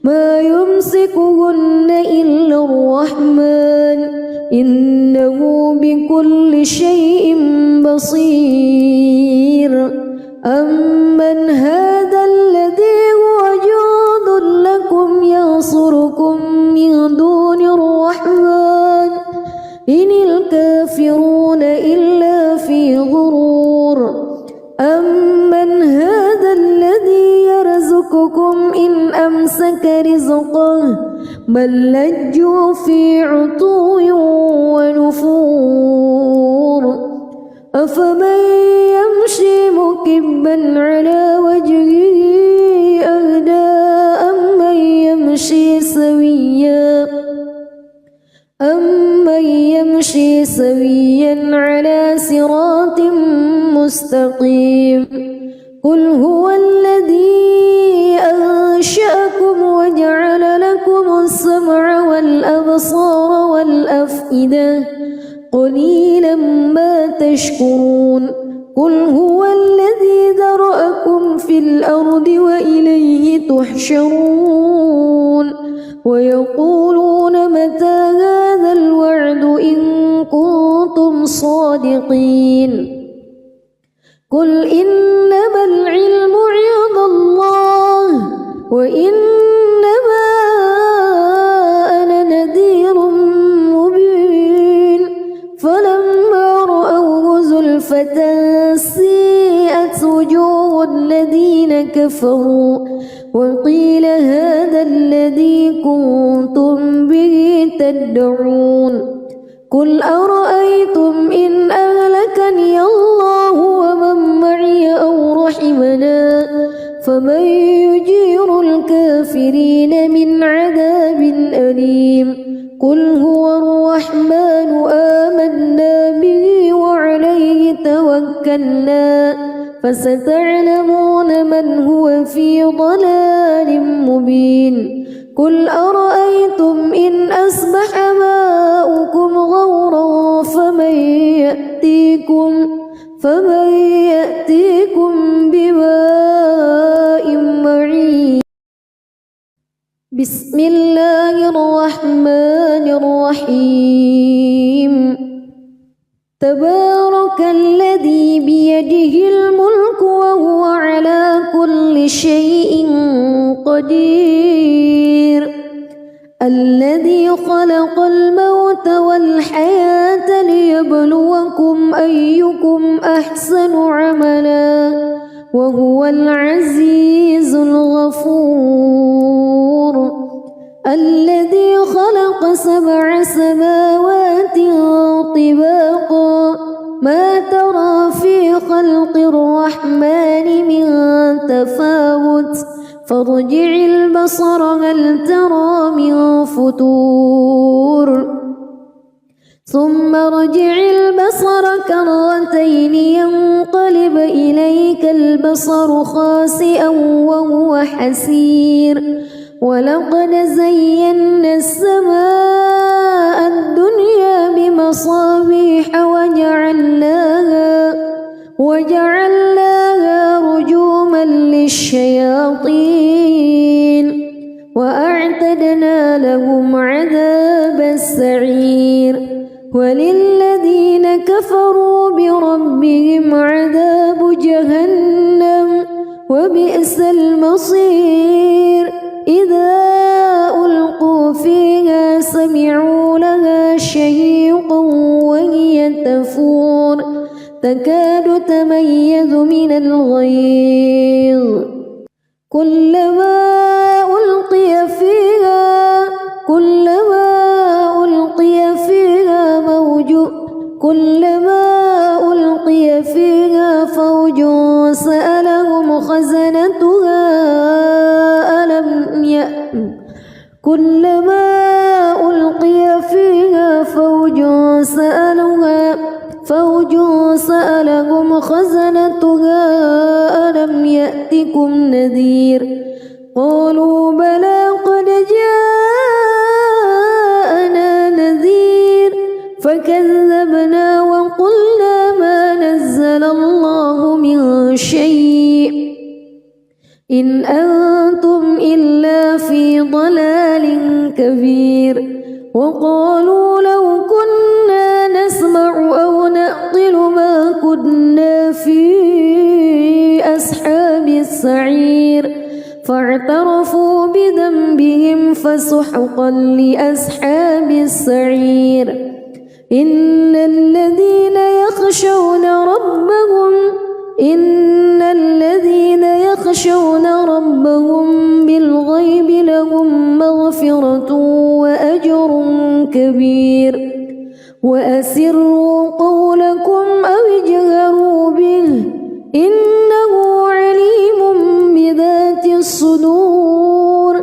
ما يمسكهن إلا الرحمن إنه بكل شيء بصير أمن هذا الذي هو جند لكم ينصركم من دون الرحمن إن الكافرون إلا في غرور أمن هذا الذي يرزقكم إن أمسك رزقه بل لجوا في عتو ونفور أفمن يمشي مكبا على وجهه أهدى أمن يمشي سويا على صراط مستقيم قل هو الذي أنشأكم وجعل لكم السمع والأبصار والأفئدة قليلا ما تشكرون قل هو الذي ذرأكم في الأرض وإليه تحشرون ويقولون متى هذا الوعد إن كنتم صادقين قل إنما العلم عند الله وإنما أنا نذير مبين فلما رأوه زلفة سيئت وجوه الذين كفروا وقيل هذا الذي كنتم به تدعون قل أرأيتم إن أهلكني الله ومن معي أو رحمنا فمن يجير الكافرين من عذاب أليم قل هو الرحمن آمنا به وعليه توكلنا فستعلمون من هو في ضلال مبين قل أرأيتم إن أصبح ماؤكم غورا فمن يأتيكم بماء معين. بسم الله الرحمن الرحيم. تبارك الذي بيده الملك وهو على كل شيء قدير. الذي خلق الموت والحياة ليبلوكم أيكم أحسن عملا وهو العزيز الغفور. الذي خلق 7 سماوات طباقا ما ترى في خلق الرحمن من تفاوت فارجع البصر هل ترى من فطور ثم ارجع البصر كرتين ينقلب إليك البصر خاسئا وهو حسير. ولقد زينا السماء الدنيا بمصابيح وجعلناها رجوما للشياطين وأعتدنا لهم عذاب السعير. وللذين كفروا بربهم عذاب جهنم وبئس المصير. إذا ألقوا فيها سمعوا لها شهيقا وهي تفور تكاد تميز من الغيظ. كلما ألقي فيها فوج سألهم خزنتها ألم يأتكم نذير. قالوا بلى قد جاءنا نذير فكذبنا وقلنا ما نزل الله من شيء إن أنتم إلا في ضلال كبير. وقالوا لو كنا نسمع أو نعقل ما كنا في أصحاب السعير فاعترفوا بذنبهم فسحقا لأصحاب السعير. إن الذين يخشون ربهم بالغيب لهم مغفرة وأجر كبير. وأسروا قولكم أو اجهروا به إنه عليم بذات الصدور.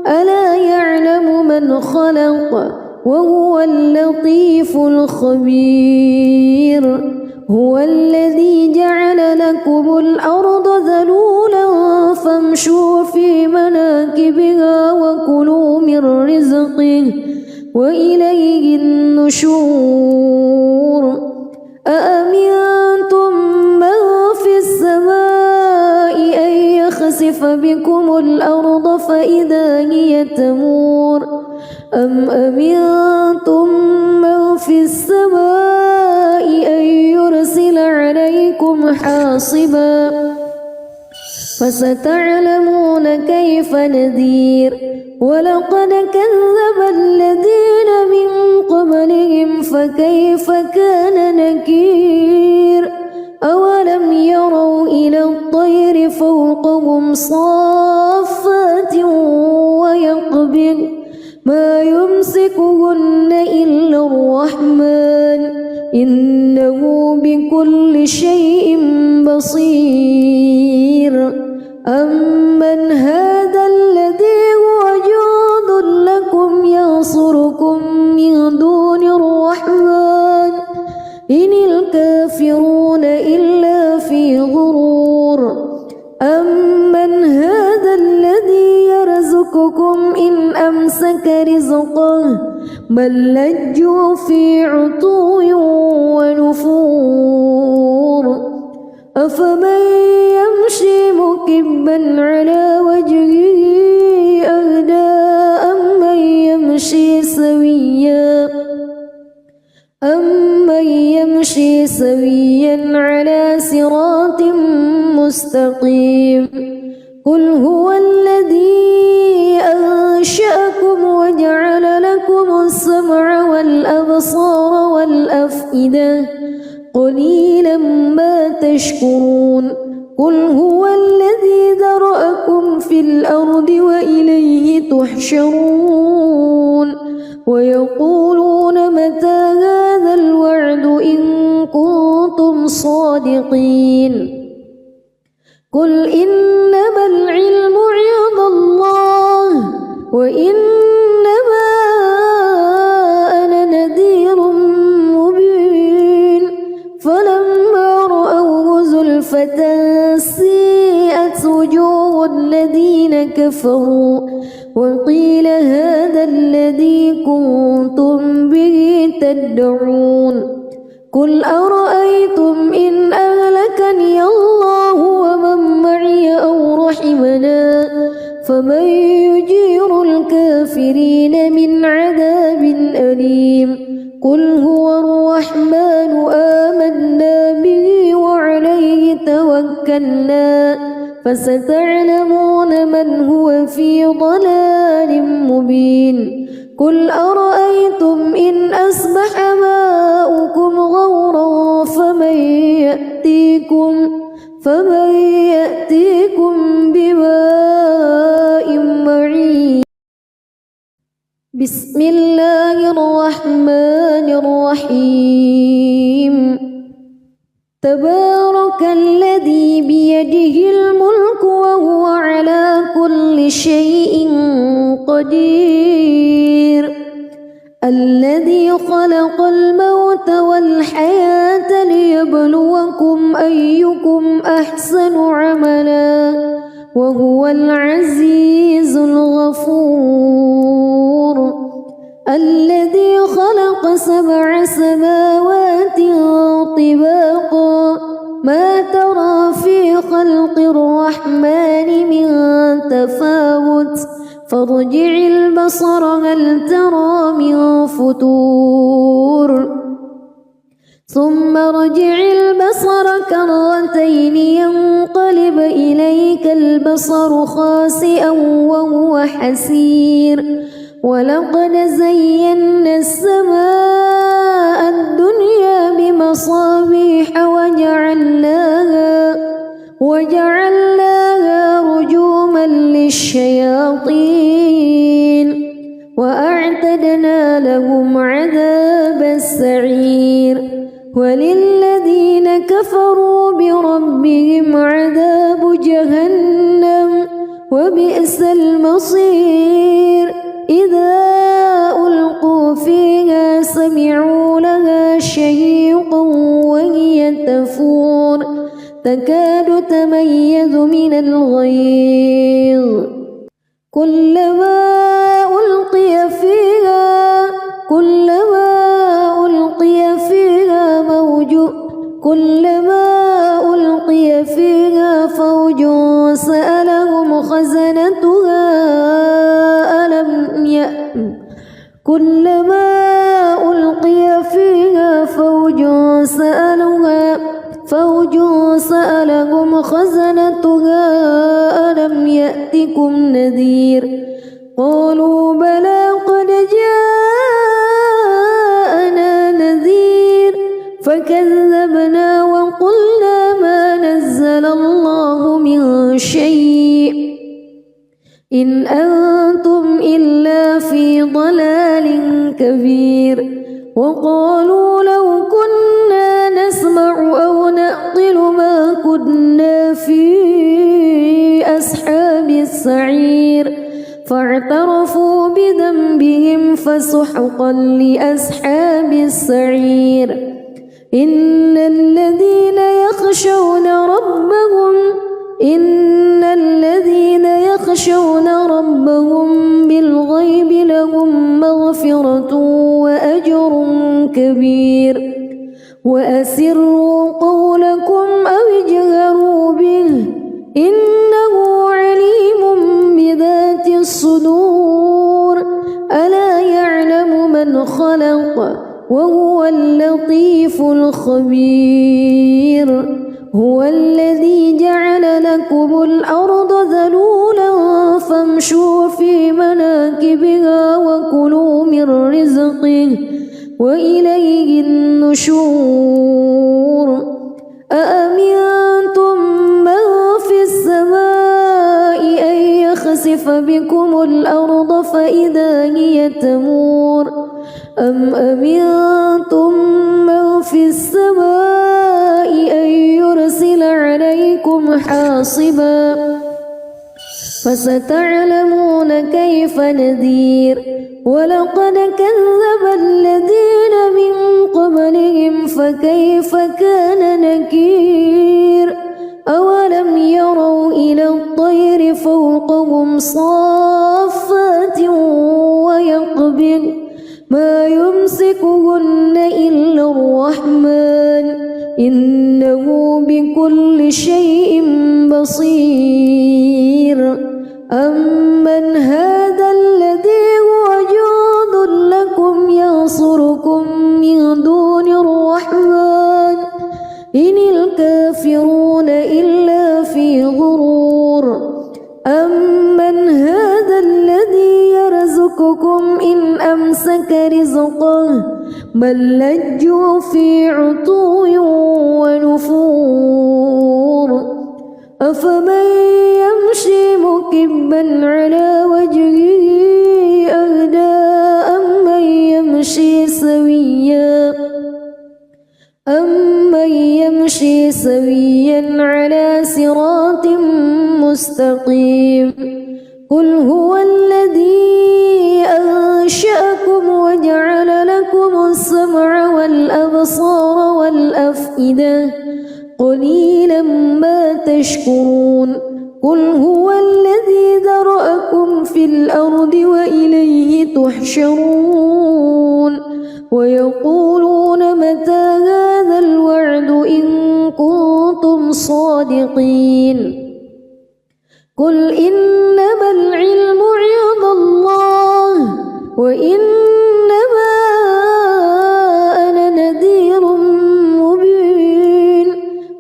ألا يعلم من خلق وهو اللطيف الخبير. هو الذي جعل لكم الأرض ذلولا فامشوا في مناكبها وكلوا من رزقه وإليه النشور. أأمنتم من في السماء أن يخسف بكم الأرض فإذا هي تمور أم أمنتم من في السماء أن يرسل عليكم حاصبا فستعلمون كيف نذير. ولقد كذب الذين من قبلهم فكيف كان نكير. أولم يروا إلى الطير فوقهم صافات ويقبض ما يمسكهن إلا الرحمن إنه بكل شيء بصير. أمن هذا الذي هو جند لكم ينصركم من دون الرحمن إن الكافرون إلا في غرور. أمن هذا الذي يرزقكم إن أمسك رزقه بل لجوا في عتو ونفور. أمن يمشي سويا على صراط مستقيم قل هو الذي أنشأكم وجعل لكم السمع والأبصار والأفئدة قليلا ما تشكرون قل هو الذي ذرأكم في الأرض وإليه تحشرون ويقولون متى هذا الوعد إن كنتم صادقين قل إنما العلم عند الله وإنما أنا نذير مبين فلما رأوه زلفة سيئت وجوه الذين كفروا وقيل هذا الذي كنتم به تدعون قل أرأيتم إن أهلكني الله ومن معي أو رحمنا فمن يجير الكافرين من عذاب أليم قل هو الرحمن آمنا به وعليه توكلنا فستعلمون من هو في ضلال مبين قل أرأيتم إن أصبح ماؤكم غورا فمن يأتيكم بماء معين بسم الله الرحمن الرحيم تبارك الذي بيده الملك وهو على كل شيء قدير الذي خلق الموت والحياة ليبلوكم أيكم أحسن عملا وهو العزيز الغفور الذي خلق 7 سماوات طباقا ما ترى في خلق الرحمن من تفاوت فارجع البصر هل ترى من فتور ثم ارجع البصر كرتين ينقلب إليك البصر خاسئا وهو حسير ولقد زينا السماء الدنيا بمصابيح وجعلناها رجوما للشياطين وأعتدنا لهم عذاب السعير وللذين كفروا بربهم عذاب جهنم وبئس المصير إذا ألقوا فيها سمعوا لها شهيقا وهي تفور تكاد تميز من الغيظ كلما ألقي فيها فوج سألهم خزنتها ألم يأتكم نذير قالوا بلى قد جاءنا نذير فكذبنا وقلنا ما نزل الله من شيء إن أنتم إلا في ضلال كبير وقالوا لو كنا نسمع أو نعقل ما كنا في أصحاب السعير فاعترفوا بذنبهم فسحقا لأصحاب السعير إن الذين يخشون ربهم بالغيب لهم مغفرة وأجر كبير وأسروا قولكم أو اجهروا به إنه عليم بذات الصدور ألا يعلم من خلق وهو اللطيف اللطيف الخبير هو الذي جعل لكم الأرض ذلولا فامشوا في مناكبها وكلوا من رزقه وإليه النشور أأمنتم من في السماء أن يخسف بكم الأرض فإذا هي تمور أم أمنتم من في السماء أن يرسل عليكم حاصبا فستعلمون كيف نذير ولقد كذب الذين من قبلهم فكيف كان نكير أولم يروا إلى الطير فوقهم صافات ويقبض ما يمسكهن إلا الرحمن إنه بكل شيء بصير أمن هذا الذي هو جند لكم ينصركم من دون الرحمن إن الكافرون إلا في غرور أمن هذا الذي يرزقكم إن أمسك رزقه بل لجوا في عتو ونفور أفمن يمشي مكبا على وجهه أهدى أمن يمشي سويا على صراط مستقيم قل هو الذي أنشأكم وجعل لكم السمع والأبصار والأفئدة قليلا ما تشكرون قل هو الذي ذرأكم في الأرض وإليه تحشرون ويقولون متى هذا الوعد إن كنتم صادقين قل إنما العلم عند الله وإنما أنا نذير مبين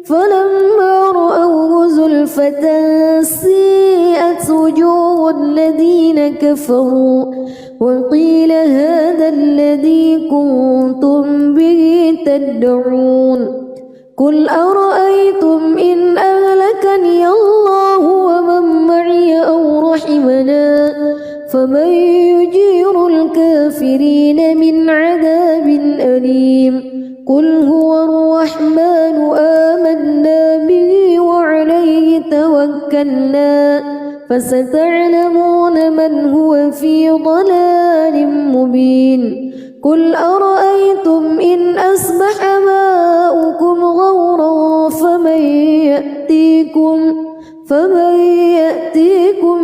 فلما رأوه زلفة سيئت وجوه الذين كفروا وقيل هذا الذي كنتم به تدعون قل أرأيتم إن أهلكني الله ومن معي أو رحمنا فمن يجير الكافرين من عذاب أليم قل هو الرحمن آمنا به وعليه توكلنا فستعلمون من هو في ضلال مبين قل أرأيتم إن أصبح ماؤكم غورا فمن يأتيكم